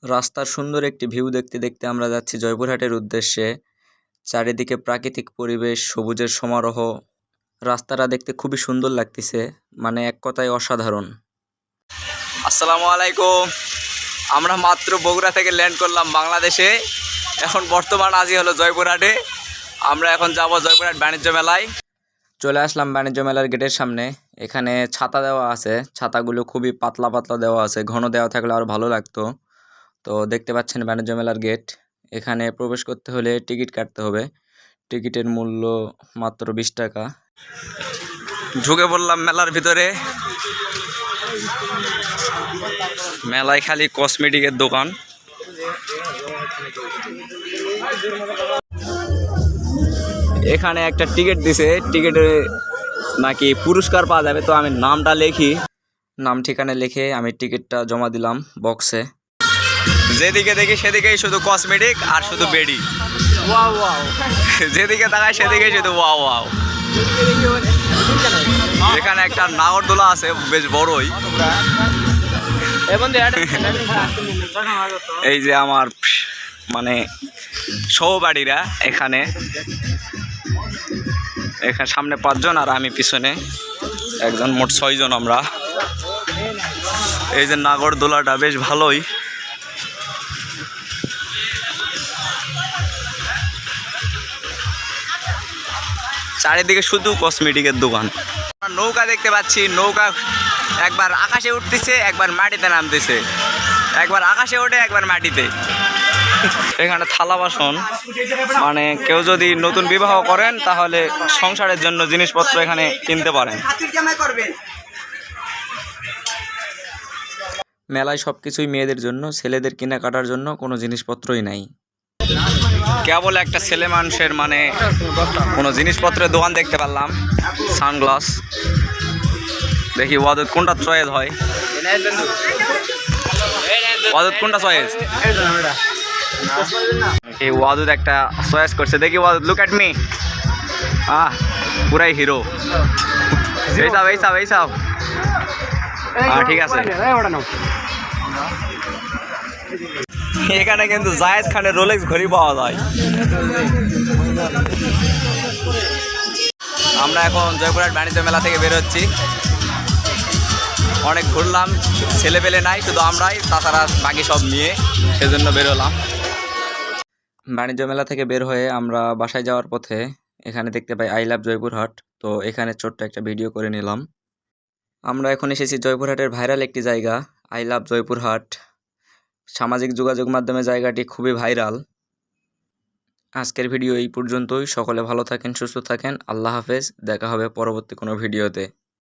রাস্তার সুন্দর একটি ভিউ দেখতে দেখতে আমরা যাচ্ছি জয়পুরহাটের উদ্দেশ্যে। চারিদিকে প্রাকৃতিক পরিবেশ, সবুজের সমারোহ। রাস্তাটা দেখতে খুবই সুন্দর লাগতেছে, মানে এক কথায় অসাধারণ। আসসালামু আলাইকুম। আমরা মাত্র বগুড়া থেকে ল্যান্ড করলাম বাংলাদেশে। এখন বর্তমান আছি হলো জয়পুরহাটে। আমরা এখন যাব জয়পুরহাট বাণিজ্য মেলায়। চলে আসলাম বাণিজ্য মেলার গেটের সামনে। এখানে ছাতা দেওয়া আছে, ছাতাগুলো খুবই পাতলা পাতলা দেওয়া আছে, ঘন দেওয়া থাকলে আরও ভালো লাগতো। তো দেখতে পাচ্ছেন বাণিজ্য মেলার গেট। এখানে প্রবেশ করতে হলে টিকিট কাটতে হবে। টিকিটের মূল্য মাত্র 20 টাকা। ঢুকে পড়লাম মেলার ভিতরে। মেলায় খালি কসমেটিকের দোকান। এখানে একটা টিকিট দিছে, টিকিটে নাকি পুরস্কার পাওয়া যাবে। তো আমি নামটা লিখি, নাম ঠিকানা লিখে আমি টিকিটটা জমা দিলাম বক্সে। যেদিকে দেখি সেদিকেই শুধু কসমেটিক আর শুধু বেডি। যেদিকে তাকায় সেদিকেই শুধু ওয়াও ওয়াও। এখানে একটা নাগরদোলা আছে, বেশ বড়ই। এই যে আমার মানে সহপাঠীরা এখানে সামনে 5 জন আর আমি পিছনে একজন, মোট 6 জন আমরা। এই যে নাগরদোলাটা বেশ ভালোই। চারিদিকে শুধু কসমেটিকের দোকান। নৌকা দেখতে পাচ্ছি, নৌকা একবার আকাশে উঠতেছে, একবার মাটিতে নামতেছে, একবার আকাশে ওঠে, একবার মাটিতে। এখানে থালা বাসন, মানে কেউ যদি নতুন বিবাহ করেন তাহলে সংসারের জন্য জিনিসপত্র এখানে কিনতে পারেন। মেলায় সবকিছুই মেয়েদের জন্য, ছেলেদের কেনাকাটার জন্য কোনো জিনিসপত্রই নাই। কেবল একটা ছেলে মানুষের মানে কোনো জিনিসপত্রের দোকান দেখতে পারলাম। সানগ্লাস দেখি ওয়াদত কোনটা চয়েস হয়। ওয়াদত কোনটা চয়েস? এই ওয়াদত একটা চয়েস করছে, দেখি ওয়াদত, লুক অ্যাট মি। পুরাই হিরো। এই সব ঠিক আছে। এখানে কিন্তু জায়েদ খানের রোলেক্স ঘড়ি পাওয়া যায়। আমরা এখন জয়পুরহাট বাণিজ্য মেলা থেকে বের হচ্ছি। অনেক ঘুরলাম, ছেলে পেলে নাই, শুধু আমরাই, তাছাড়া বাকি সব নিয়ে, সেজন্য বের হলাম। বাণিজ্য মেলা থেকে বের হয়ে আমরা বাসায় যাওয়ার পথে এখানে দেখতে পাই আই লাভ জয়পুরহাট। তো এখানে ছোট্ট একটা ভিডিও করে নিলাম। আমরা এখন এসেছি জয়পুরহাটের ভাইরাল একটি জায়গা, আই লাভ জয়পুরহাট। সামাজিক যোগাযোগ মাধ্যমে জায়গাটি খুবই ভাইরাল। আজকের ভিডিও এই পর্যন্তই। সকলে ভালো থাকেন, সুস্থ থাকেন। আল্লাহ হাফেজ। দেখা হবে পরবর্তী কোনো ভিডিওতে।